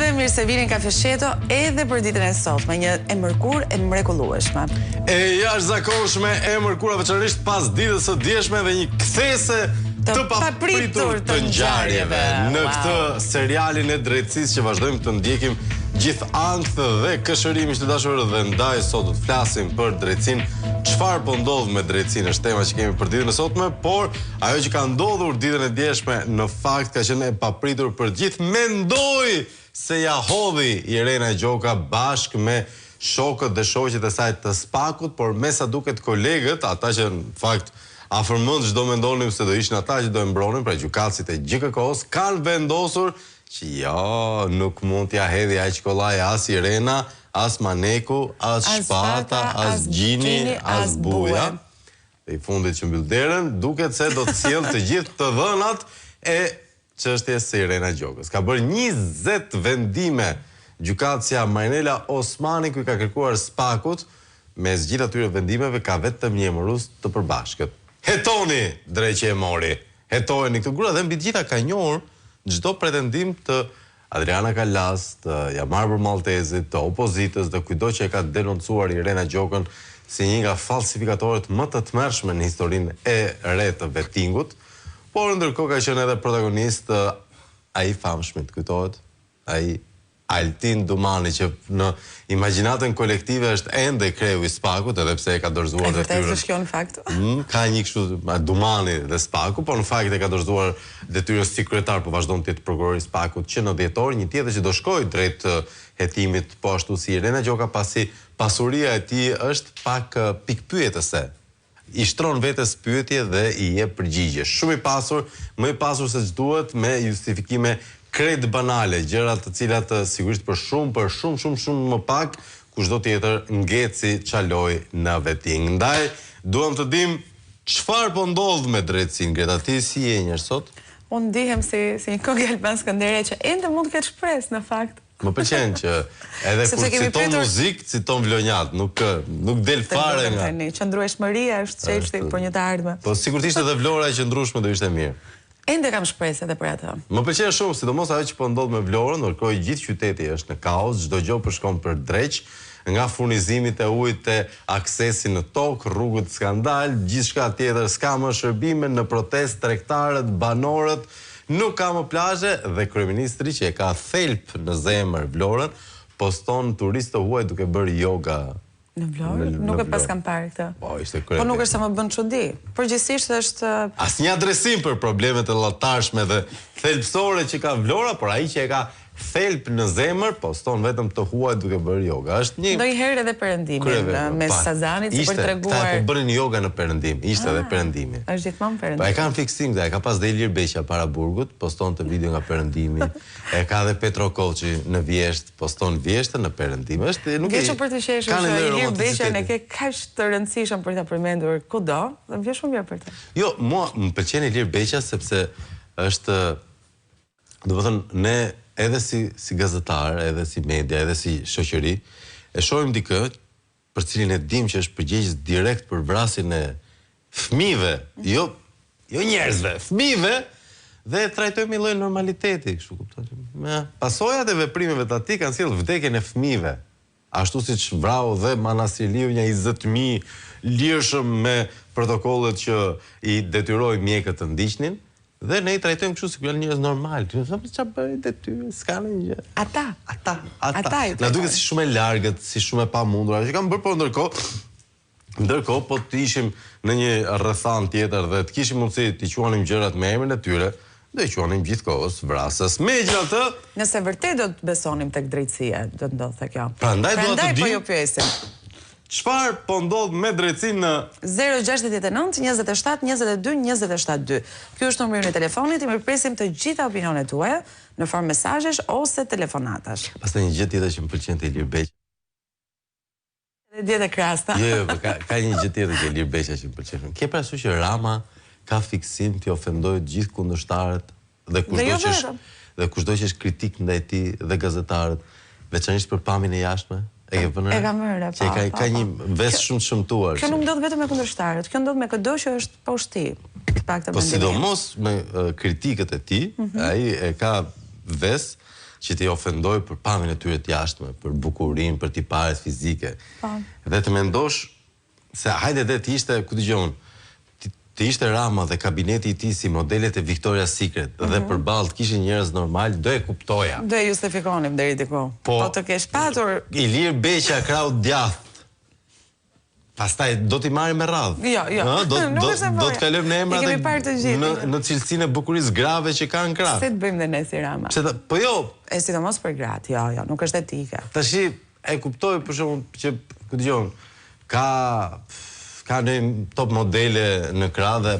gjithëve, mirë se vini Kafe Sheto edhe për ditën e sotme, një e mërkurë e mrekullueshme. E jashtëzakonshme e mërkura veçanërisht pas ditës së djeshme dhe një kthese të papritur të ngjarjeve në këtë serialin e drejtësisë që vazhdojmë të ndjekim gjithë ankth dhe këshërimi të dashur dhe ndaj sot do të flasim për drejtësinë. Çfarë po ndodh me drejtësinë është tema që kemi për ditën e sotme, por ajo që ka ndodhur ditën e djeshme në fakt ka qenë e papritur për gjithë. Mendoj se ja hodhi Irena Gjoka bashkë me shokët dhe shoqet e saj të Spakut, por me sa duket kolegët, ata që në fakt afërmend çdo mendonim se do ishin ata që do e mbronin, pra gjykatësit e GKK-s, kanë vendosur që jo, nuk mund t'ja hedhi aq kollaj as Irena, as Maneku, as Shpata, as Gjini, as Buja. Dhe i fundit që mbyll derën, duket se do të sjell të gjithë të dhënat e çështjes së Irena Gjokës. Ka bërë 20 vendime gjykatësja Majnela Osmani, ku i ka kërkuar Spakut, mes gjithë atyre vendimeve ka vetëm një emërues të përbashkët. Hetoni, drejtë e mori. Hetojeni këtë grua dhe mbi të gjitha ka njohur çdo pretendim të Adriana Kalas, të Jamar Maltezit, të opozitës, dhe kujdo që e ka denoncuar Irena Gjokën si një nga falsifikatorët më të tmerrshme në historinë e re të vettingut, por ndërkohë ka qenë edhe protagonist ai famshmit, kujtohet, ai Altin Dumani, që në imagjinatën kolektive është ende kreu i Spakut, edhe pse e ka dorëzuar detyrën. Është kjo në fakt. Ka një kështu Dumani dhe Spaku, por në fakt e ka dorëzuar detyrën si kryetar, po vazhdon të jetë prokurori i Spakut që në dhjetor, një tjetër që do shkojë drejt hetimit po ashtu si Irena Gjoka, pasi pasuria e tij është pak pikpyetëse. I shtron vetes pyetje dhe i jep përgjigje. Shumë i pasur, më i pasur se ç'duhet, me justifikime krejt banale, gjëra të cilat sigurisht për shumë më pak kushdo tjetër ngeci çaloj në vetting. Ndaj duam të dim çfarë po ndodh me drejtësinë. Greta, ti si je njerëz sot? Unë ndihem si një kokë Alban Skënderaj që ende mund të ketë shpresë në fakt. Më pëlqen që edhe kur citon muzikë, citon vlonjat, nuk del fare nga. Qëndrueshmëria është çelësi për një të ardhme. Po sigurisht edhe vlora e qëndrueshme do ishte mirë. Ende kam shpresë edhe për atë. Më pëlqen shumë, sidomos ajo që po ndodh me Vlorën, ndërkohë gjithë qyteti është në kaos, çdo gjë po shkon për dreq, nga furnizimit e ujit te aksesi në tokë, rrugët skandal, gjithçka tjetër, s'ka më shërbime, në protestë tregtarët, banorët, nuk ka më plazhe dhe kryeministri që e ka thelp në zemër Vlorën, poston turistë të huaj duke bërë yoga. Në Vlorë? Nuk e pas kam parë këtë. Po nuk është se më bën çudi. Përgjithsisht është asnjë adresim për problemet e llatarshme dhe thelpsore që ka Vlora, por ai që e ka thelp në zemër poston vetëm të huaj duke bërë yoga. Është një ndonjëherë edhe perëndimin mes Sazanit si për treguar. Ata po bënin yoga në perëndim. Ishte edhe perëndimi. Është gjithmonë perëndim. Po e kanë fiksim këtë. E ka pas dhe Ilir Beqa para burgut, poston të video nga perëndimi. E ka dhe Petro Koçi në Vjesht, poston Vjeshtën në perëndim. Është nuk e Gjë për të qeshur që Ilir Beqa ne ke kaq të rëndësishëm për ta përmendur kudo, dhe më vjen shumë mirë për të. Jo, mua më pëlqen Ilir Beqa sepse është, domethënë, ne edhe si gazetar, edhe si media, edhe si shoqëri, e shohim dikë për cilin e dim që është përgjegjës direkt për vrasjen e fëmijëve, jo njerëzve, fëmijëve, dhe trajtojmë një lloj normaliteti, kështu kupton. Pasojat e veprimeve të atij kanë sjellë vdekjen e fëmijëve. Ashtu siç vrau dhe Manasiliu një 20.000 lirshëm me protokollet që i detyroi mjekët të ndiqnin. Dhe ne i trajtojmë kështu si janë njerëz normal. Çfarë bëjnë detyrë? S'ka ndonjë gjë. Ata. Na duket si shumë e largët, si shumë e pamundur. Ajo që kanë bërë, por ndërkohë po të ishim në një rrethan tjetër dhe të kishim mundësi të quanim gjërat me emrin e tyre, do i quanim gjithkohës vrasës. Megjithatë, nëse vërtet do të besonim tek drejtësia, do të ndodhte kjo. Prandaj po ju pyesim. Çfarë po ndodh me drejtësinë në 069 27 22 272. Ky është numri i telefonit, i mirpresim të gjitha opinionet tuaja në formë mesazhesh ose telefonatash. Pastaj një gjë tjetër që më pëlqen te Ilir Beqa. Dietë krasta. Jo, ka një gjë tjetër te Ilir Beqa që më pëlqen. Ke parasysh që Rama ka fiksim të ofendojë të gjithë kundërshtarët dhe kushdo që është kritik ndaj tij dhe gazetarët, veçanërisht për pamjen e jashtme? E kam vënë. Që ka një ves shumë të shëmtuar. Kjo nuk ndodh vetëm me kundërshtarët, kjo ndodh me çdo që është poshtë tij. Po sidomos me kritikët e tij, ai e ka ves që t'i ofendoj për pamjen e tyre të jashtme, për bukurinë, për tiparet fizike. Dhe të mendosh se hajde dhe t'ishte, ku dëgjon, t'ishte Rama dhe kabineti i tij si modelet e Victoria's Secret dhe përballë kishin njerëz normal, do e kuptoja. Do e justifikonim deri diku. Po të kesh patur Ilir Beqa krau djath. Pastaj do t'i marrim me radhë. Jo. Do të kalojmë në emrat në cilësinë e bukurisë grave që kanë krah. Se të bëjmë dhe ne si Rama. Po jo. E sidomos për gratë, jo, nuk është etike. Tashi e kuptoj për shembull që ku dëgjon, ka një top modele në krah dhe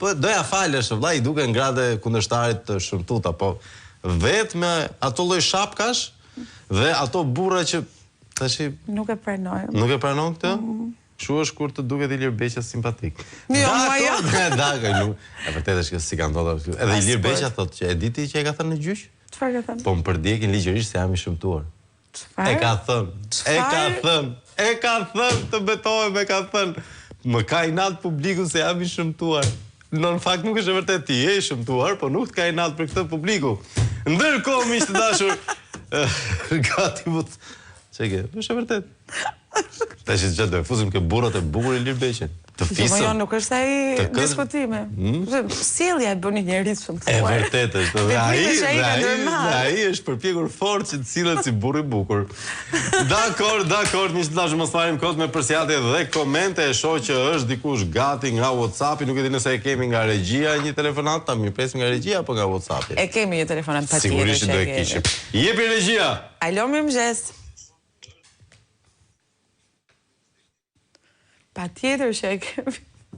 po doja falësh vllai, i duken gratë kundërshtarit të shëmtuta, po vetëm me ato lloj shapkash dhe ato burra që tashi nuk e pranojnë. Nuk e pranon këtë? Kështu është kur të duket Ilir Beqa simpatik. Jo, Dakor, e vërtetë është që si kanë thotë. Edhe Ilir Beqa thotë që e di ti që e ka thënë në gjyq? Çfarë ka thënë? Po më përdjekin ligjërisht se jam i shëmtuar. Çfarë? E ka thënë, të betohem, e ka thënë. Më ka inat publiku se jam i shëmtuar. Në fakt nuk është e vërtet ti je i shëmtuar, po nuk të ka inat për këtë publiku. Ndërkohë miq të dashur, gati mut. Çeke, është e vërtet. Tash që do të fuzim ke burrat e bukur Ilir Beqen. Të fisëm. Jo, nuk është ai diskutime. Sjellja e bën një njerëz shëmtuar. E vërtet është. Ai është përpjekur fort që të sillet si burr i bukur. Dakor, miq të dashur, mos farim kot me përsjellje dhe komente, e shoh që është dikush gati nga WhatsAppi, nuk e di nëse e kemi nga regjia një telefonat, ta mirpresim nga regjia apo nga WhatsAppi. E kemi një telefonat patjetër. Sigurisht do e kishim. Jepi regjia. Alo, mirëmëngjes. Patjetër që e kemi.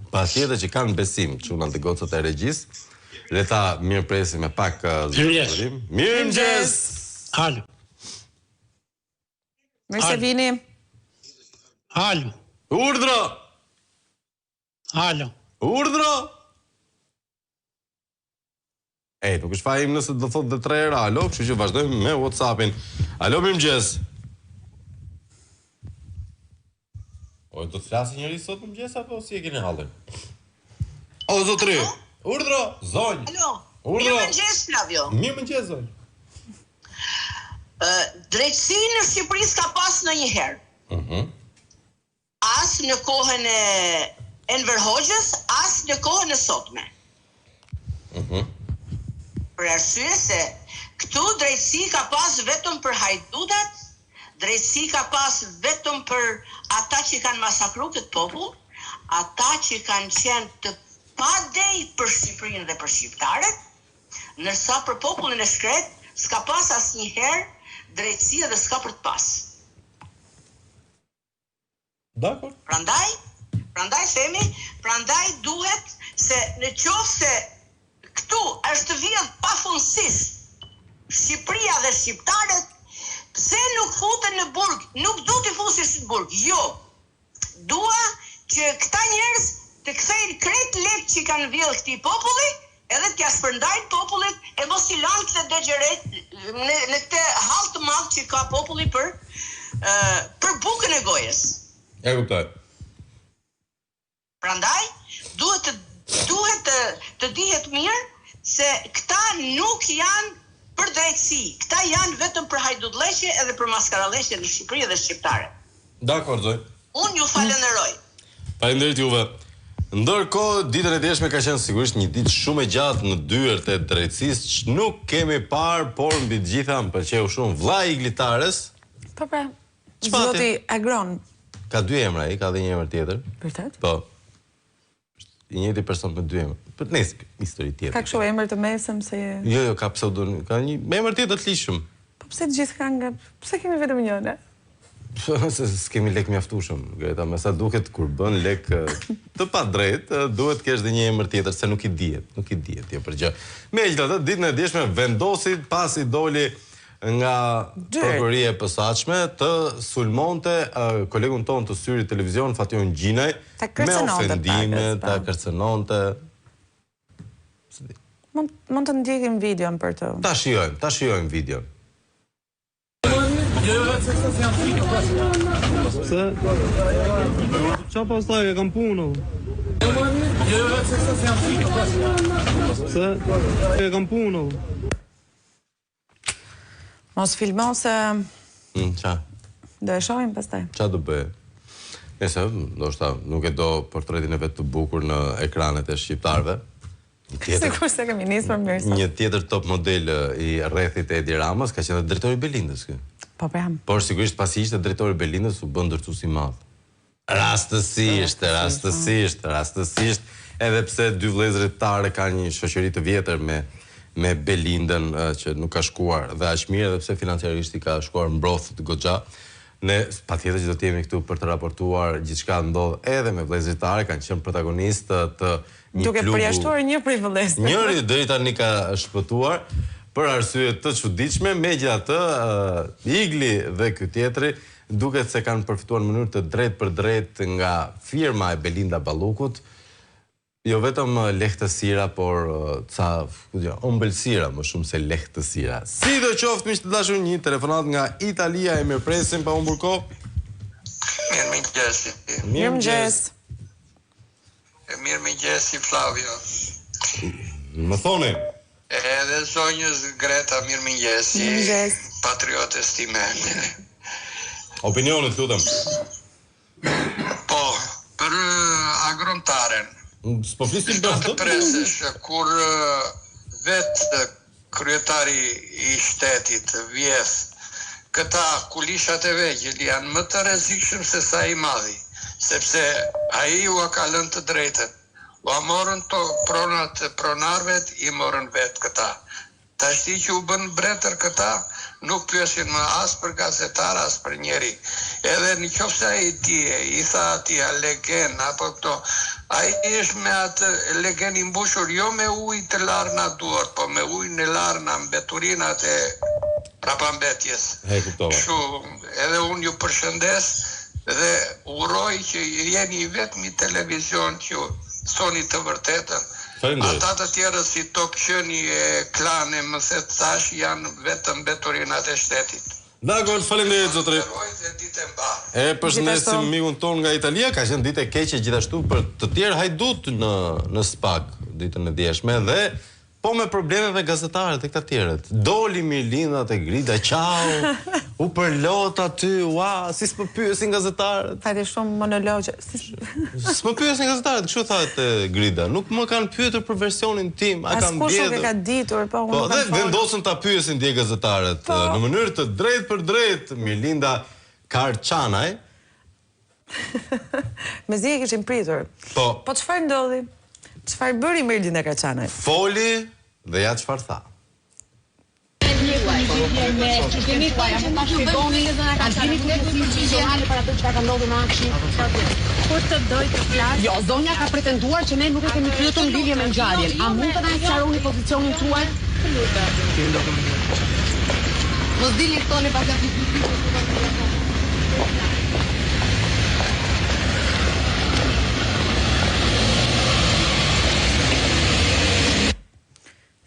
Patjetër që kanë besim, çuna të gocat e regjis. Le ta mirëpresim me pak zërim. Mirëmëngjes. Alo. Mirë se vini. Alo. Urdhro. Alo. Urdhro. Nuk është fajim nëse do thotë dhe 3 herë alo, kështu që vazhdojmë me WhatsAppin. Alo, mirëmëngjes. O, do të flasë njëri sot mëngjes apo si e keni hallin? O, zotri. Urdhro, zonjë. Alo. Urdhro. Mirëmëngjes, Flavio. Mirëmëngjes, zonjë. Drejtësinë në Shqipëri s'ka pas ndonjëherë. As në kohën e Enver Hoxhës, as në kohën e sotme. Për arsye se këtu drejtësi ka pas vetëm për hajdutat, drejtësi ka pas vetëm për ata që kanë masakruar këtë popull, ata që kanë qenë të padej për Shqipërinë dhe për shqiptarët, ndërsa për popullin e shkret s'ka pas asnjëherë drejtësi dhe s'ka për të pas. Dakor. Prandaj themi, prandaj duhet se në qoftë se këtu është vjedh pafundësisht Shqipëria dhe shqiptarët, pse nuk futen në burg? Nuk du t'i fusish në burg, jo. Dua që këta njerëz të kthejnë krejt lek që kanë vjedhur këtij populli, edhe t'ja shpërndajnë popullit e mos i lanë këtë degjeret në këtë hall të madh që ka populli për bukën e gojës. E kuptoj. Prandaj duhet të dihet mirë se këta nuk janë për drejtësi. Këta janë vetëm për hajdutleqe edhe për maskaraleqe në Shqipëri dhe shqiptare. Dakor, zonjë. Unë ju falenderoj. Faleminderit juve. Ndërkohë, ditën e djeshme ka qenë sigurisht një ditë shumë e gjatë në dyert e drejtësisë, që nuk kemi parë, por mbi të gjitha më pëlqeu shumë vllai i Glitares. Po pra, zoti Agron. Ka 2 emra, ka dhe një emër tjetër. Vërtet? Po. I njëjti person me 2 emra. Po nesër histori tjetër. Ka kështu emër të mesëm se Jo, ka pseudonim, ka një emër tjetër të lishëm. Po pse të gjithë kanë nga pse kemi vetëm njëra? Se s'kemi lek mjaftueshëm, Greta, me sa duket kur bën lek të padrejt, duhet kesh dhe një emër tjetër se nuk i dihet jo për gjë. Megjithatë, ditën e djeshme vendosi pasi doli nga prokuroria e posaçme të sulmonte kolegun ton të Syrit Televizion Fation Gjinaj me ofendime, ta kërcënonte. Mund të ndjekim videon për të. Ta shijojmë videon. Se? Qa pastaj e kam punë? Se? E kam punë? Mos filmo se... Qa? Do e shohim pastaj. Qa do bëhe? Nëse, ndoshta, nuk e do portretin e vetë të bukur në ekranet e shqiptarve. Sikur se kemi nisur mirë sot. Një tjetër top model i rrethit e Edi Ramës ka qenë drejtori Belindës. Po pram. Por sigurisht pasi ishte drejtori Belindës u bën ndërtues i madh. Rastësisht, edhe pse dy vëllezërit Tare kanë një shoqëri të vjetër me Belindën që nuk ka shkuar dhe aq mirë, edhe pse financiarisht i ka shkuar mbrojtje të goxha. Ne patjetër që do të jemi këtu për të raportuar gjithçka ndodh edhe me vëllezërit Tare, kanë qenë protagonistë të një duke klubu. përjashtuar një prej vëllezërve. Njëri deri tani ka shpëtuar për arsye të çuditshme, megjithatë Igli dhe ky tjetri duket se kanë përfituar në mënyrë të drejtë për drejtë nga firma e Belinda Ballukut. Jo vetëm lehtësira, por ëmbëlsira më shumë se lehtësira. Sidoqoftë, miq të dashur, një telefonat nga Italia e mirëpresim pa humbur kohë. Mirëmëngjes. Mirëmëngjes Flavio. Më thoni. Edhe zonjës Greta, mirëmëngjes. Mirëmëngjes. Patriotes time. Opinionet, lutem. Po, për agrontaren. S'po flisim do të presesh kur vetë kryetari i shtetit vjedh këta kulishat e vegjël janë më të rrezikshëm se sa i madhi, sepse ai u ka lënë të drejtën. U morën pronat e pronarëve, i morën vetë këta. Tashti që u bën bretër këta, nuk pyesin më as për gazetar, as për njeri. Edhe në qofse ai i tha atij legen apo këto, ai është me atë legen i mbushur jo me ujë të larna duart, po me ujë në larna mbeturinat e prapambetjes. Kështu, edhe unë ju përshëndes dhe uroj që jeni vetëm televizion që thoni të vërtetën. Ata të tjerë si Tok Qëni e Klane, më se thash, janë vetëm mbeturinat e shtetit. Dakor, faleminderit zotëri. Përshëndesim mikun ton nga Italia, ka qenë ditë e keqe gjithashtu për të tjerë hajdut në Spag ditën e djeshme dhe po me problemeve gazetarët e këta tjerët. Doli Mirlindat e Grida, qau, u përlot aty, ua, si s'më pyesin gazetarët. Fajti shumë monologje. S'më pyesin gazetarët, kështu thatë Grida. Nuk më kanë pyetur për versionin tim, a kanë askush nuk e ka ditur, po unë dhe vendosën ta pyesin dje gazetarët në mënyrë të drejtë për drejtë Mirlinda Karçanaj. Mezi e kishim pritur. Po çfarë ndodhi? Çfarë bëri Mirlinda Karçanaj? Foli dhe ja çfarë tha. Jo, zonja ka pretenduar që ne nuk e kemi pyetur në lidhje me ngjarjen. A mund të na sqaroni pozicionin tuaj? Mos dilni këto në pagat.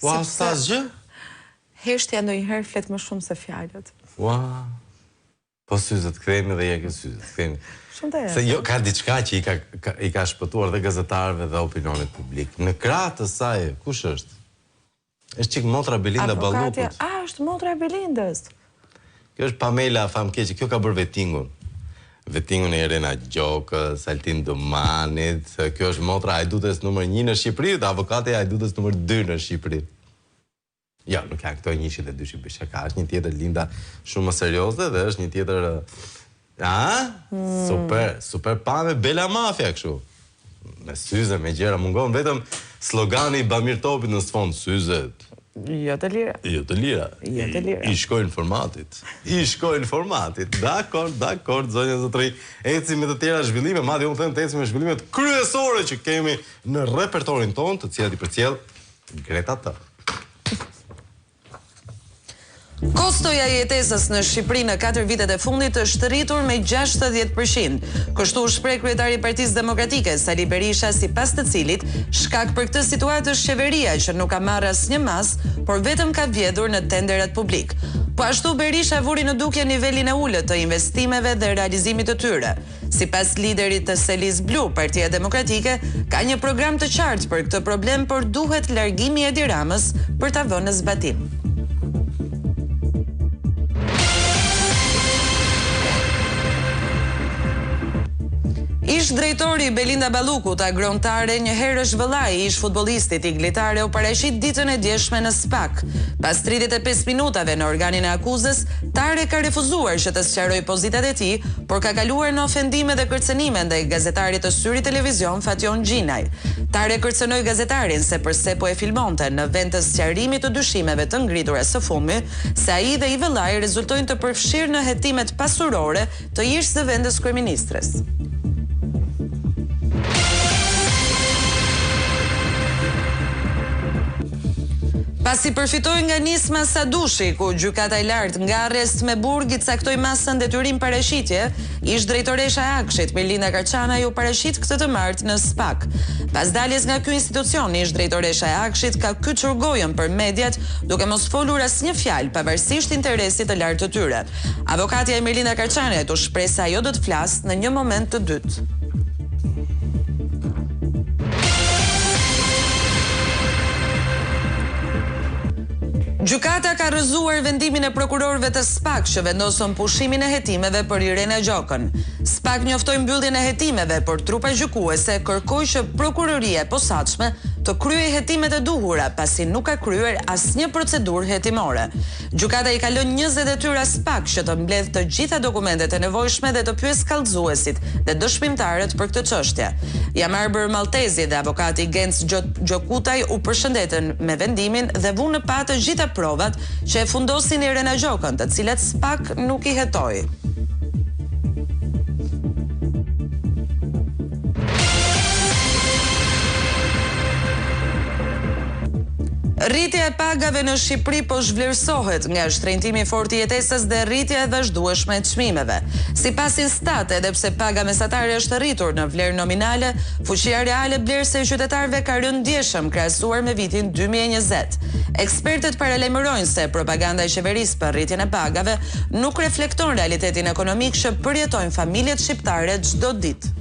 Ua, sa zgjë? Heshtja ndonjëherë flet më shumë se fjalët. Ua, po syzet, kthehemi dhe jeke syzet, kthehemi. Shumë të se jo, ka diçka që i ka shpëtuar dhe gazetarëve dhe opinionit publik. Në krah të saj, kush është? Është çik motra Belinda Ballukut. Është motra e Belindës. Kjo është Pamela Famkeqi, kjo ka bërë vetingun. Vetingun e Irena Gjokës, Altin Domanit, kjo është motra hajdutes numër 1 në Shqipëri dhe avokati hajdutes numër 2 në Shqipëri. Ja, nuk janë këto 1 dhe 2 bishaka, është një tjetër Linda shumë më serioze dhe është një tjetër... Super pame, Bela Mafia kështu. Me syze, me gjera, mungon vetëm slogani Bamir Topit në sfond, syzet. Jo të lira. Jo të lira. I shkojnë formatit. Dakor, zonja zotëri. Eci me të tjera zhvillime, madje unë them të eci me zhvillimet kryesore që kemi në repertorin ton, të cilat i përcjell Greta T. Kostoja e jetesës në Shqipëri në 4 vitet e fundit është rritur me 60%. Kështu shpreh kryetari i Partisë Demokratike, Sali Berisha, sipas të cilit shkak për këtë situatë është qeveria që nuk ka marrë asnjë mas, por vetëm ka vjedhur në tenderat publik. Po ashtu Berisha vuri në dukje nivelin e ulët të investimeve dhe realizimit të tyre. Sipas liderit të Selis Blu, Partia Demokratike ka një program të qartë për këtë problem, por duhet largimi i Edi Ramës për ta vënë në zbatim. Ish drejtori Belinda Balluku, agrontare një herësh vëllai ish futbollistit iglitare u paraqit ditën e djeshme në SPAK. Pas 35 minutave në organin e akuzës, Tare ka refuzuar që të sqarojë pozitat e tij, por ka kaluar në ofendime dhe kërcënime ndaj gazetarit të Syri Televizion Fation Gjinaj. Tare kërcënoi gazetarin se përse po e filmonte në vend të sqarimit të dyshimeve të ngritura së fundmi, se ai dhe i vëllai rezultojnë të përfshirë në hetimet pasurore të ish së vendës kryeministres. Pasi përfitoi nga nisma Sadushi, ku gjykata e lartë nga arrest me burg i caktoi masën detyrim parashitje, ish drejtoresha e Akshit Belinda Karçanaj u parashit këtë të martë në SPAK. Pas daljes nga ky institucion, ish drejtoresha e Akshit ka kyçur gojën për mediat, duke mos folur asnjë fjalë pavarësisht interesit të lartë të tyre. Avokatja e Belinda Karçanajt u shpreh se ajo do të flasë në një moment të dytë. Gjykata ka rrëzuar vendimin e prokurorëve të SPAK që vendosën pushimin e hetimeve për Irene Gjokën. SPAK njoftoi mbylljen e hetimeve, por trupa gjykuese kërkoi që prokuroria e posaçme të kryejë hetimet e duhura, pasi nuk ka kryer asnjë procedurë hetimore. Gjykata i ka lënë 20 detyra SPAK që të mbledh të gjitha dokumentet e nevojshme dhe të pyes kallëzuesit dhe dëshmimtarët për këtë çështje. Jamarbër Maltezi dhe avokati Genc Gjokutaj u përshëndetën me vendimin dhe vunë në pa të gjitha provat që e fundosin Irene Gjokën, të cilat SPAK nuk i hetoi. Rritja e pagave në Shqipëri po zhvlerësohet nga shtrenjtimi i fortë i jetesës dhe rritja e vazhdueshme e çmimeve. Sipas Instat, edhe pse paga mesatare është rritur në vlerë nominale, fuqia reale blerëse e qytetarëve ka rënë ndjeshëm krahasuar me vitin 2020. Ekspertët paralajmërojnë se propaganda e qeverisë për rritjen e pagave nuk reflekton realitetin ekonomik që përjetojnë familjet shqiptare çdo ditë.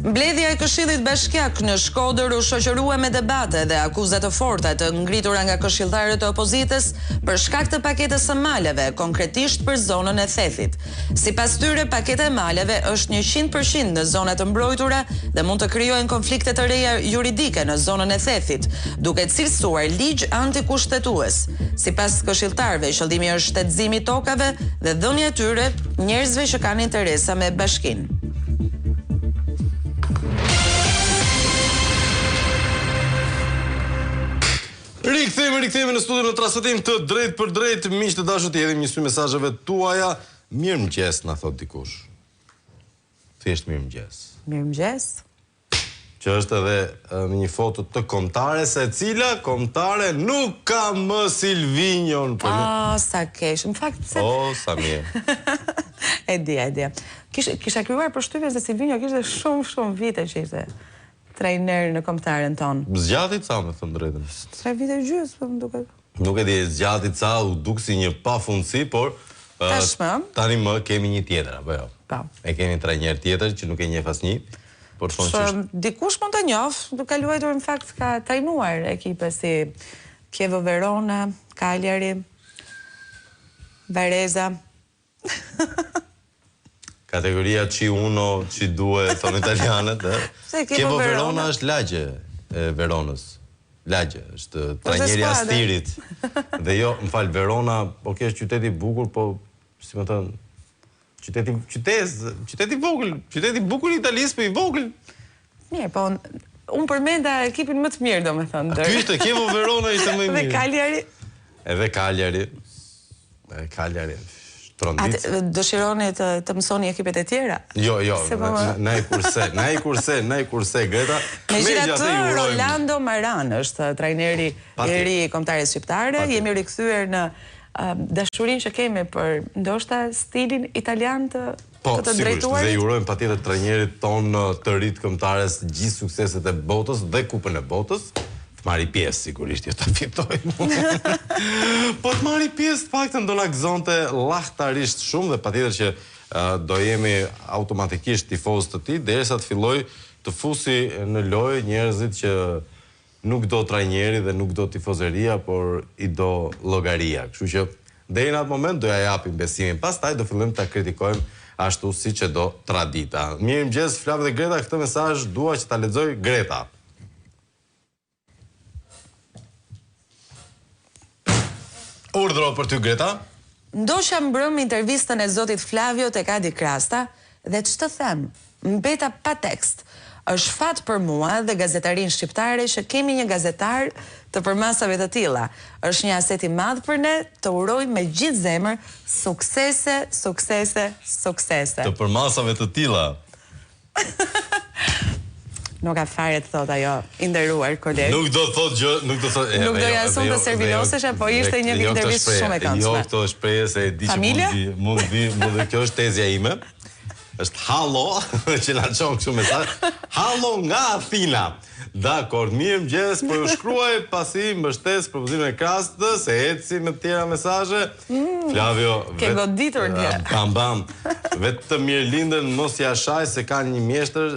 Mbledhja e Këshillit Bashkiak në Shkodër u shoqërua me debate dhe akuza të forta të ngritura nga këshilltarët e opozitës për shkak të paketës së maleve, konkretisht për zonën e Thethit. Sipas tyre, paketa e maleve është 100% në zona të mbrojtura dhe mund të krijojnë konflikte të reja juridike në zonën e Thethit, duke cilësuar ligj antikushtetues. Sipas këshilltarëve, qëllimi është shtetëzimi i tokave dhe dhënia e tyre njerëzve që kanë interesa me bashkinë. Rikthehemi në studion në transmetim të drejt për drejt, miq të dashur, të hedhim një sy mesazheve tuaja. Mirëmëngjes, na thot dikush. Thjesht mirëmëngjes. Mirëmëngjes. Që është edhe në një foto të kombëtares, e cila kombëtare nuk ka më Silvinion. Sa kesh. Në fakt pse? Sa mirë. E di. Kisha krijuar përshtypjen se Silvinio kishte shumë vite që ishte trajner në kombëtaren tonë. Zgjati ca, me thënë drejtën. 3 vite gjys, po më duket. Nuk e di, zgjati ca, u duk si një pafundësi, por tani më kemi një tjetër, apo jo? Po. E kemi trajner tjetër që nuk e njeh asnjë, por thonë që dikush mund ta njoh, duke luajtur në fakt ka trajnuar ekipe si Chievo Verona, Cagliari, Varese. Kategoria C1, C2, thonë italianët. Chievo Verona është lagje e Veronës. Lagje, është trajneri Astirit. Dhe jo, më fal, Verona, po kjo është qyteti i bukur, po, si më thënë, qyteti vogël, qyteti i bukur i Italisë, po i vogël. Mirë, po, unë përmenda ekipin më të mirë, do me thënë. Ky ishte, Chievo Verona ishte më i mirë. Dhe Cagliari. Edhe Cagliari. Dëshironi të mësoni ekipet e tjera? Jo, na i kurse, Greta. Megjithatë, Rolando Maran është trajneri i ri i kombëtares shqiptare. Jemi rikthyer në dashurinë që kemi për ndoshta stilin italian të të drejtuarit. Po, dhe i urojmë patjetër trajnerit ton të ri të kombëtares gjithë sukseset e botës dhe kupën e botës. Të marri pjesë, sigurisht, jo të fitoj mund. Po të marri pjesë, të paktën do na gëzonte lahtarisht shumë dhe patjetër që do jemi automatikisht tifozë të tij derisa të filloj të fusi në lojë njerëzit që nuk do trajneri dhe nuk do tifozeria, por i do llogaria. Kështu që deri në atë moment do ja japim besimin. Pastaj do fillojmë ta kritikojmë ashtu siç e do tradita. Mirëmëngjes Flav dhe Greta, këtë mesazh dua që ta lexoj Greta. Urdhro për ty Greta. Ndosha mbrëm intervistën e zotit Flavio tek Adi Krasta dhe ç'të them, mbeta pa tekst. Është fat për mua dhe gazetarin shqiptare që kemi një gazetar të përmasave të tilla. Është një aset i madh për ne, të uroj me gjithë zemër suksese, suksese, suksese. Të përmasave të tilla. Nuk ka fare të thot ajo, i nderuar koleg. Nuk do thot gjë, nuk do thot. Nuk do ja asun të servilosesh, po ishte një intervistë shumë e këndshme. Jo, këto shprehje se e di që mund dhe kjo është tezja ime. Është hallo, që na çon kështu mesazh. Hallo nga Athina. Dakor, mirëmëngjes, po ju shkruaj pasi mbështes propozimin e Krastës, se eci me të tjera mesazhe. Flavio, ke goditur dje. Bam. Vetë të mirëlindën mos ja shaj se kanë një mjeshtër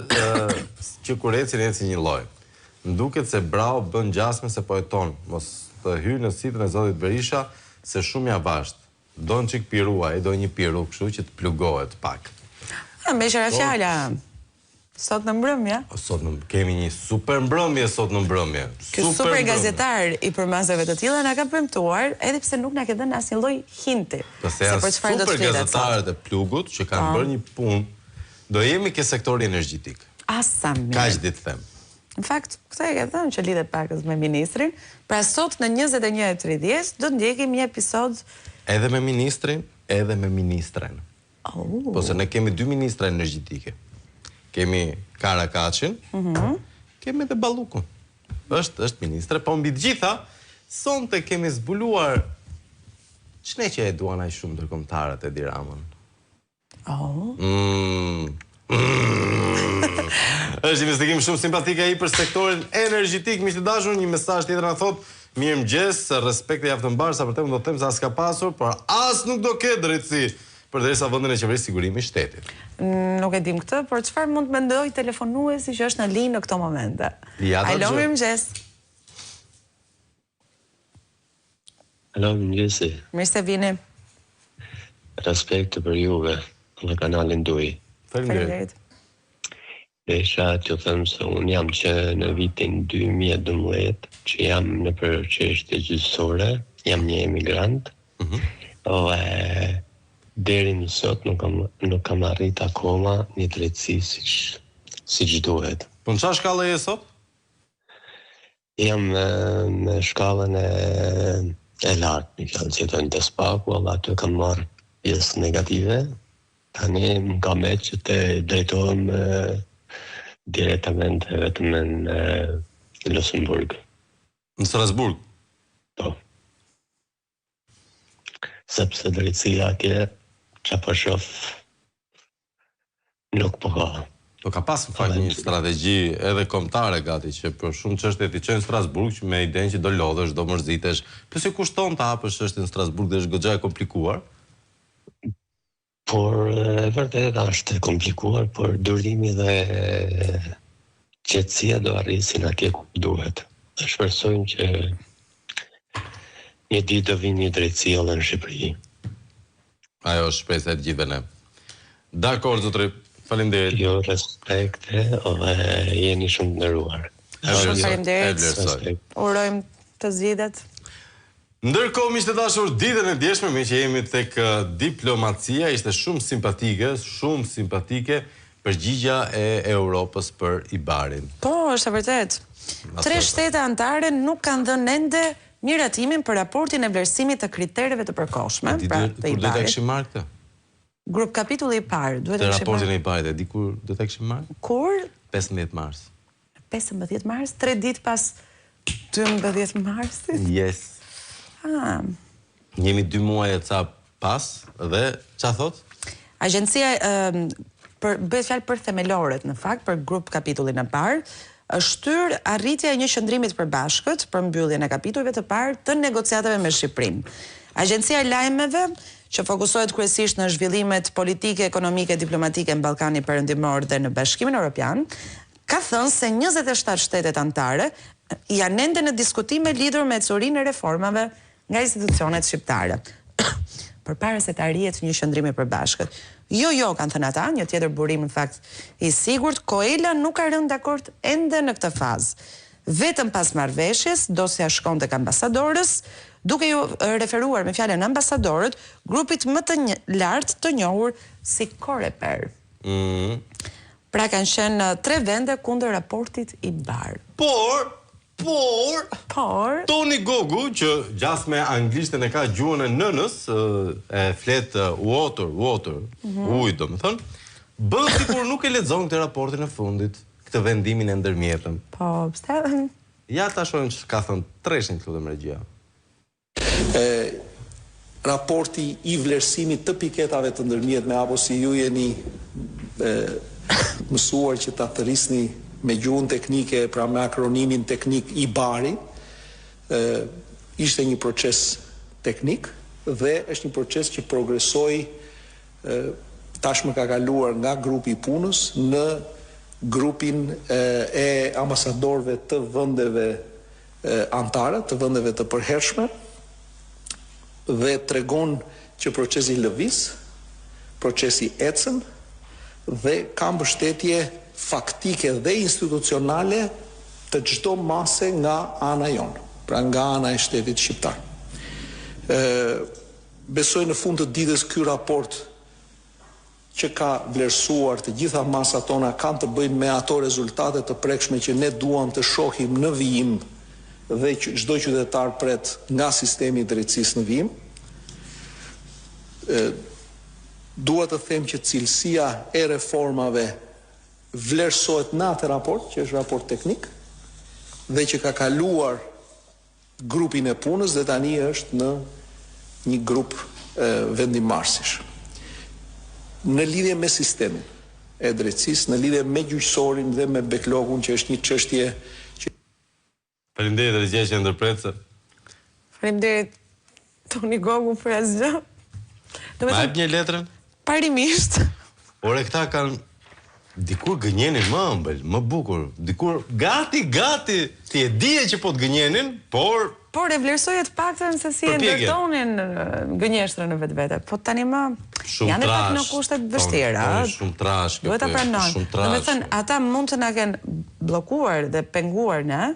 që kur eci një lloj. M'duket se bravo bën gjasme se po jeton. Mos të hyj në sitën e zotit Berisha se shumë ja vasht. Do një çik piruaj, do një piru, kështu që të plugohet pak. Me shëra fjalla, sot në mbrëmje. Kemi një super mbrëmje sot në mbrëmje. Ky super gazetar i përmasave të tilla na ka premtuar, edhe pse nuk na ke dhënë asnjë lloj hinti. Se për çfarë do të flitet. Super gazetarët e plugut që kanë bërë një punë, do jemi ke sektori energjetik. Asa mirë. Kaq ditë them. Në fakt, këtë e ke thënë që lidhet pakës me ministrin, pra sot në 21:30 do të ndjekim një episod edhe me ministrin, edhe me ministren. Po se ne kemi dy ministra energjetike. Kemi Karakaçin, kemi edhe Ballukun. Është ministre, po mbi të gjitha, sonte kemi zbuluar ç'ne që e duan aq shumë ndërkombëtarët e Diramën. Është investigim shumë simpatik ai për sektorin energjetik. Miq të dashur, një mesazh tjetër na thot: mirëmëngjes, respekti javë të mbar, sa për të do të them se as ka pasur, por as nuk do ketë drejtësi përderisa vendin e qeverisë sigurimi i shtetit. Nuk e dim këtë, por çfarë mund të mendoj telefonuesi që është në linjë në këto momente? Alo, mirëmëngjes. Alo, mirëmëngjes. Mirë se vini. Respekt për juve në kanalin Duj. Faleminderit. Desha të them se unë jam që në vitin 2012, që jam në për çështje gjyqësore, jam një emigrant. Deri në sot nuk kam arrit akoma një drejtësi siç duhet. Po në çfarë shkallë je sot? Jam në shkallën e lartë, në fjalë që të spaku, aty kam marrë pjesë negative. Tani më ka me që të drejtohem direktament vetëm në Luxemburg. Në Strasburg? Po. Sepse drejtësia atje që po shoh nuk po ka. Po ka pas në fakt një strategji edhe kombëtare gati që për shumë çështje ti çon në Strasburg që me idenë që do lodhesh, do mërzitesh. Po si kushton ta hapësh çështjen në Strasburg dhe është goxha e komplikuar? Por vërtet është e komplikuar, por durimi dhe qetësia do arrisin atje ku duhet. Ne shpresojmë që një ditë do vinë një drejtësi edhe në Shqipëri. Ajo është shpresa e gjithëve ne. Dakor, zotëri, faleminderit. Jo, respekte, dhe jeni shumë të nderuar. Shumë faleminderit. Urojmë të zgjidhet. Ndërkohë, miq të dashur, ditën e djeshme me që jemi tek diplomacia, ishte shumë simpatike përgjigja e Europës për Ibarin. Po, është e vërtet. 3 shtete anëtare nuk kanë dhënë ende miratimin për raportin e vlerësimit të kritereve të përkohshme, pra të Ibarit. Kur do ta kishim marrë këtë? Grup kapitulli i parë, duhet të kishim marrë. Raportin e Ibarit, e di kur do ta kishim marrë? Kur? 15 mars. 15 mars, 3 ditë pas 12 marsit? Yes. Jemi 2 muaj e ca pas dhe ç'a thot? Agjencia bëhet fjalë për themelorët në fakt, për grup kapitullin e parë, është shtyr arritja e një qëndrimit përbashkët për mbylljen e kapitujve të parë të negociatave me Shqipërinë. Agjencia e lajmeve, që fokusohet kryesisht në zhvillimet politike, ekonomike, diplomatike në Ballkanin Perëndimor dhe në Bashkimin Evropian, ka thënë se 27 shtetet anëtare janë ende në diskutime lidhur me ecurinë e reformave nga institucionet shqiptare. Përpara se të arrihet një qëndrim i përbashkët. Jo, kanë thënë ata, një tjetër burim në fakt i sigurt, Koela nuk ka rënë dakord ende në këtë fazë. Vetëm pas marrëveshjes, dosja shkon tek ambasadorës, duke ju referuar me fjalën ambasadorët, grupit më të lartë të njohur si Coreper. Pra kanë qenë 3 vende kundër raportit i Bar. Por Tony Gogu, që gjas me anglishtën e ka gjuhën e nënës, e flet water, ujë do më thënë, bën sikur nuk e lexon këtë raportin e fundit, këtë vendimin e ndërmjetëm. Po, pse? Ja ta shohim që ka thënë Treshin këtu dhe regjia. Raporti i vlerësimit të piketave të ndërmjetme, apo si ju jeni mësuar që ta thërrisni me gjuhën teknike, pra me akronimin teknik i Bari, ishte një proces teknik dhe është një proces që progresoi tashmë ka kaluar nga grupi i punës në grupin e ambasadorëve të vendeve antare, të vendeve të përhershme, dhe tregon që procesi lëviz, procesi ecën dhe ka mbështetje faktike dhe institucionale të çdo mase nga ana jonë, pra nga ana e shtetit shqiptar. Besoj në fund të ditës ky raport që ka vlerësuar të gjitha masat tona kanë të bëjnë me ato rezultate të prekshme që ne duam të shohim në vijim dhe që çdo qytetar pret nga sistemi i drejtësisë në vijim. Dua të them që cilësia e reformave vlerësohet në atë raport, që është raport teknik, dhe që ka kaluar grupin e punës dhe tani është në një grup vendimarrësish. Në lidhje me sistemin e drejtësisë, në lidhje me gjyqësorin dhe me backlogun, që është një çështje që... Faleminderit regjia që ndërpret. Faleminderit Tony Gogu për asgjë. Ma jep një letrën? Parimisht. Ore këta kanë dikur gënjenin më ëmbël, më bukur, dikur gati, ti e dije që po të gënjenin, por e vlerësoje të paktën se si e ndërtonin gënjeshtrën në vetvete. Po tani më janë pak në kushte të vështira. Shumë trash. Duhet ta pranojmë. Do të thënë, ata mund të na kenë bllokuar dhe penguar ne,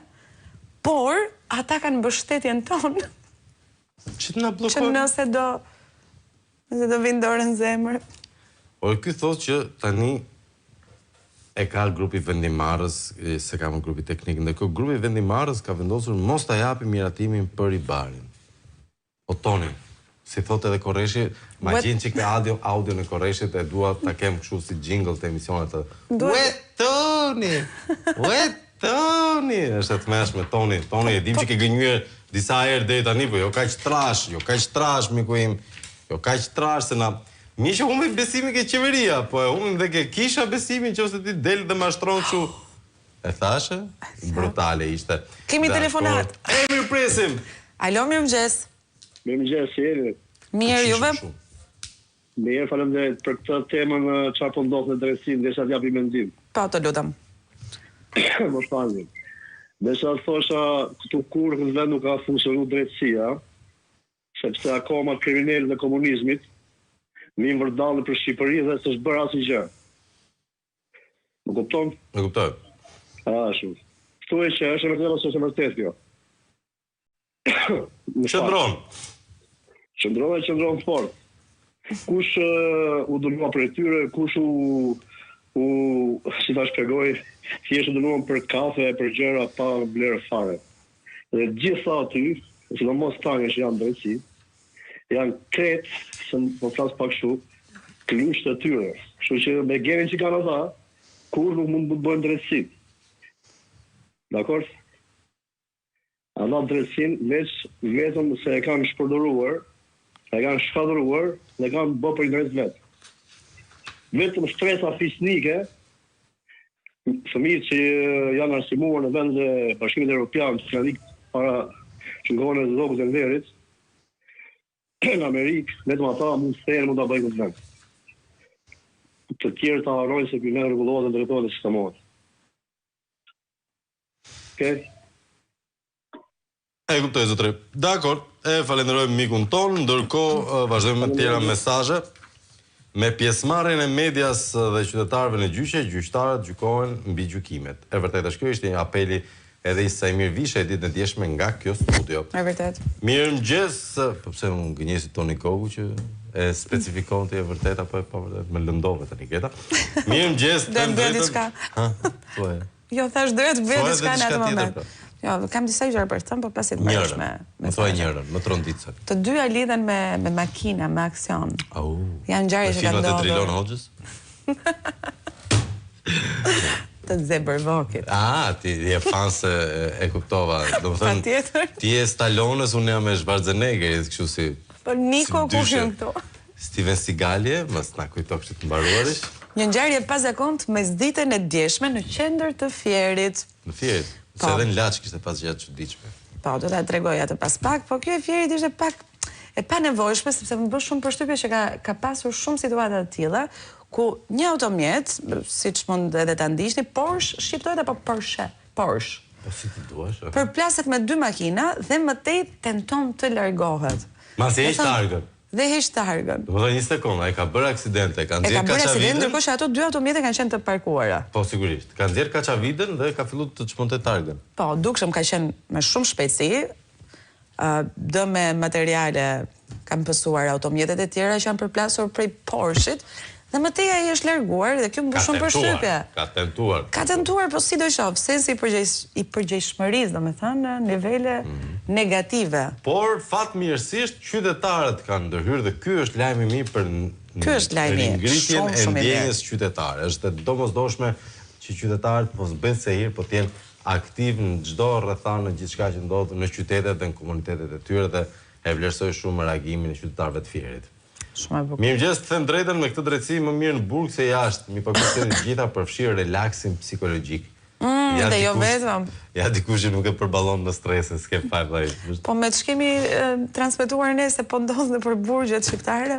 por ata kanë mbështetjen tonë. Që të na bllokojnë? Që nëse do vinë dorë në zemër. Por ky thotë që tani e ka grupi vendimarrës, se ka më grupi teknik, ndërkohë grupi vendimarrës ka vendosur mos ta japi miratimin për i Barin. O Toni, si thotë edhe Korreshi, ma gjenë që ka audio në Korreshit e dua ta kem kështu si jingle të emisionet të... Ue Toni! është e të meshme, Toni e dim që ke gënjur disa herë deri tani, po jo kaq trash, miku im, jo kaq trash se na... Një që humbi besimin ke qeveria, po e humbim dhe ke kisha besimin që ose ti del dhe mashtron kështu. E thashe? Brutale ishte. Kemi telefonat. Mirë presim. Alo, mirëmëngjes. Mirëmëngjes, si jeni? Mirë, juve? Mirë, faleminderit për këtë temën çfarë po ndodh në drejtësi, desha të japi mendim. Po, të lutem. Mos falni. Desha thosha këtu kur në vend nuk ka funksionuar drejtësia, sepse akoma kriminalët e komunizmit mi më vërdallë për Shqipëri dhe s'është bërë asnjë. Më kupton? Më kuptoj. Ashtu. Kështu e që është vërtet ose është vërtet kjo. Qëndron fort. Kush u dënua për tyre, kush si ta shpjegoj, thjesht u dënuan për kafe, për gjëra pa vlerë fare. Dhe gjitha aty, sidomos tani që janë drejtësi, janë kretë, se po flas pak kështu, klysh të tyre. Kështu që me genin që kanë ata, kur nuk mund të bëjnë drejtësi. Dakor? Ata drejtësin vetëm se e kanë shpërdoruar, e kanë shkadruar dhe kanë bërë për interes vetë. Vetëm shtresa fisnike, fëmijët që janë arsimuar në vend e Bashkimit Evropian, që kanë ikë para që ngohën e zogës e nderit, në Amerikë, vetëm ata mund të bëjnë këtë vend. Të tjerë të harrojnë se ky vend rregullohet dhe drejtohet dhe sistemohet. Okej? E kuptoj zotëri. Dakor, e falenderojmë mikun ton, ndërkohë vazhdojmë me tjera mesazhe. Me pjesëmarrjen e medias dhe qytetarëve në gjyqe, gjyqtarët gjykohen mbi gjykimet. E vërtetë është kjo, ishte një apeli edhe i Sajmir Visha e ditën e djeshme nga kjo studio. E vërtet. Mirëmëngjes, po pse unë gënjesi Toni Kogu që e specifikon të e vërtet apo e pa vërtet, më lëndove tani Greta. Mirëmëngjes, të drejtën. Thuaj. Jo, thash duhet të bëj diçka në atë moment. Jo, kam disa gjëra për të thënë, po plasit bashkë me. Më thuaj njërën, më trondicën. Të dyja lidhen me makina, me aksion. Janë ngjarje që kanë ndodhur. Me filmat e Drilon Hoxhës? Të zebër vokit. Ti je fan se e kuptova. Do të thënë, ti je Stallones, unë jam me Schwarzenegger, kështu si. Po Niko ku hyn këtu? Steven Seagalje, mos na kujto kështu të mbaruarish. Një ngjarje pa zakont mes ditën e djeshme në qendër të Fierit. Në Fierit. Se edhe në Laç kishte pas gjëra të çuditshme. Po, do ta tregoj atë pas pak, po kjo e Fierit ishte pak e panevojshme sepse më bën shumë përshtypje që ka pasur shumë situata të tilla ku një automjet, siç mund edhe ta ndiqni, Porsche shqiptohet apo Porsche? Porsche. Po si ti duash? Përplaset me dy makina dhe më tej tenton të largohet. Masi heq targën. Dhe heq targën. Do të thonë një sekondë, ai ka bërë aksidente, ka nxjerrë kaçavidën. Ka bërë aksident, ndërkohë që ato dy automjete kanë qenë të parkuara. Po sigurisht. Ka nxjerrë kaçavidën dhe ka filluar të çmonte targën. Po, dukshëm ka qenë me shumë shpejtësi. Dëme materiale kanë pësuar automjetet e tjera që janë përplasur prej Porsche-it. Dhe më tej ai është larguar dhe kjo më bën shumë përshtypje. Ka tentuar, po sidoqoftë, sensi i përgjegjshmërisë, domethënë në nivele negative. Por fatmirësisht qytetarët kanë ndërhyrë dhe ky është lajmi i mirë për ringritjen e ndjenjes qytetare. Është domosdoshme që qytetarët mos bëjnë se hir, po të jenë aktiv në çdo rrethana, në gjithçka që ndodh në qytetet dhe në komunitetet e tyre dhe e vlerësoj shumë reagimin e qytetarëve të Fierit. Mirëmëngjes, të them drejtën, me këtë drejtësi më mirë në burg se jashtë, mi përkushtojnë gjitha përfshirë relaksin psikologjik. Dhe jo vetëm. Ja dikush që nuk e përballon në stres, s'ke faj vaj. Po me të shkemi transmetuar ne se po ndodh në për burgjet shqiptare,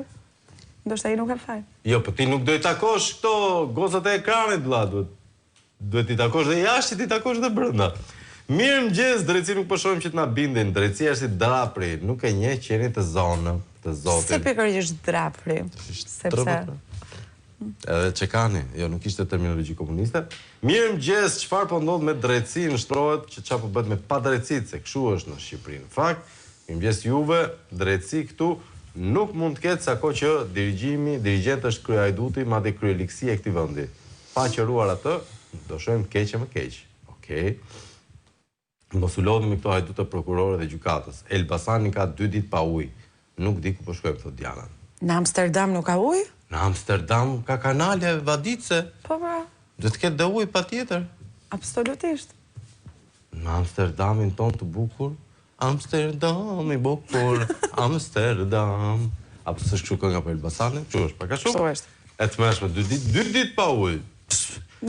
ndoshta ai nuk ka faj. Jo, po ti nuk do i takosh këto gozat e ekranit, vlla, duhet i takosh dhe jashtë, ti takosh dhe brenda. Mirëmëngjes, drejtësi nuk po shohim që të na bindin, drejtësia është si drapri, nuk e njeh qenin të zonë. Se pikërisht drapri, sepse... Edhe Çekani, jo, nuk ishte terminologji komuniste. Mirëmëngjes, çfarë po ndodh me drejtësinë, shtrohet që çfarë po bëhet me padrejtësitë, se kështu është në Shqipëri. Në fakt, mirëmëngjes Juve, drejtësi këtu nuk mund të ketë sako që dirigjent është kryehajduti, madje kryelikësia e këtij vendi. Pa qëruar atë, do shohim keq e më keq. Okej. Mos u lodhemi këto hajdutë prokurorë dhe gjykatës. Elbasani ka 2 ditë pa ujë. Nuk di ku po shkojmë, thot Diana. Në Amsterdam nuk ka ujë? Në Amsterdam ka kanale vadice. Po, pra. Do të ketë dhe ujë patjetër. Absolutisht. Në Amsterdamin ton të bukur, Amsterdam i bukur, Amsterdam. Apo s'është kështu kënga për Elbasanin? Kështu është, pak a shumë? Kështu është. E të mëshme, 2 ditë pa ujë.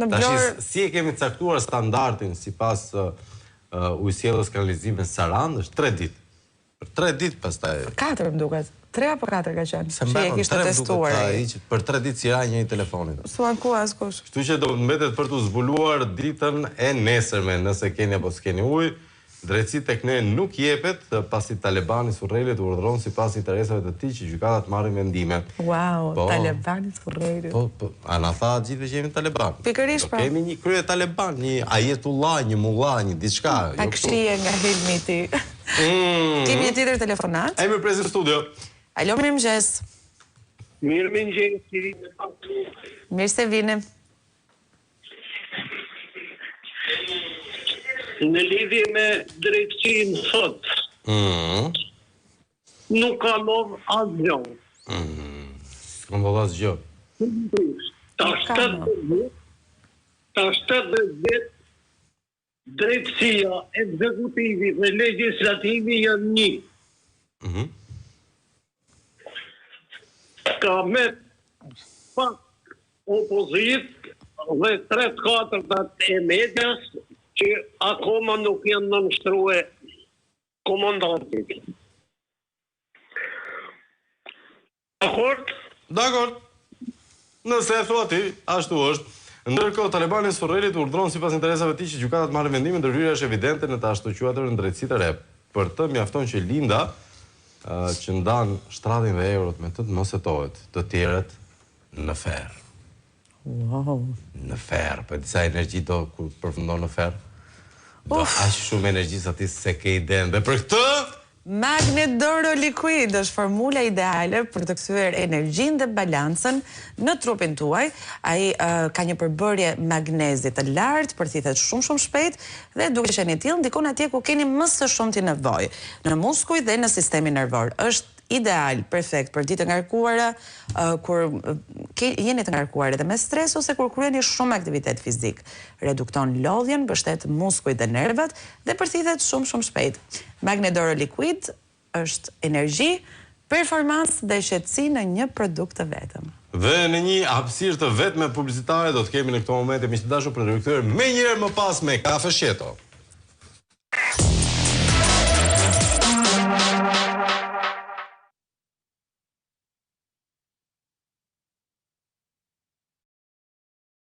Tash, si e kemi caktuar standardin sipas ujësjellës kanalizimit Sarandë, është 3 ditë. Për 3 ditë pastaj. 4 më duket. 3 apo 4 ka qenë. Që e kishte testuar. Për 3 ditë si ra një telefonit. Suan ku askush. Kështu që do mbetet për të zbuluar ditën e nesërme, nëse keni apo s'keni ujë. Drejtësi tek ne nuk jepet pasi Talebani Surrelit urdhëron sipas interesave të tij që gjykata të marrë vendime. Wow, Talebani Surrelit. Po, ana tha gjithë që jemi Taleban. Pikërisht po. Kemi një krye Taleban, një Ayetullah, një mullah, një diçka. A kështie nga helmi ti. Kemi një tjetër telefonat. Ai më presim studio. Alo, mirëmëngjes. Mirëmëngjes. Mirë se vini. Në lidhje me drejtësinë sot, nuk ka lov asgjë. S'ka lov asgjë. Ta 70 vjet drejtësia, ekzekutivi dhe legislativi janë një. Ka me pak opozit dhe 3/4 e medias që akoma nuk janë nënshtrue komandantit. Dakord. Nëse e thua ti, ashtu është. Ndërkohë, Talebani Surrelit urdhëron sipas interesave të tij që gjykata të marrë vendime, ndërhyrja është evidente në të ashtu quajturën drejtësi të rep. Për të mjafton që Linda që ndan 70 eurot me të mos hetohet, të tjerët në ferr. Wow. Në ferr, për disa energji do kur përfundon në ferr. Do aq shumë energji sa ti se ke iden. Dhe për këtë Magnet Doro Liquid është formula ideale për të kthyer energjinë dhe balancën në trupin tuaj. Ai ka një përbërje magnezi të lartë, përthithet shumë shpejt dhe duke qenë i tillë ndikon atje ku keni më së shumti nevojë, në muskuj dhe në sistemin nervor. Është ideal, perfekt për ditë ngarkuara, kur jeni të ngarkuar edhe me stres ose kur kryeni shumë aktivitet fizik. Redukton lodhjen, mbështet muskujt dhe nervat dhe përthithet shumë shpejt. Magnet Doro Liquid është energji, performancë dhe shqetësi në një produkt të vetëm. Dhe në një hapësirë të vetme publicitare do të kemi në këto momente miq të dashur për të rikthyer më njëherë më pas me Kafe Sheto.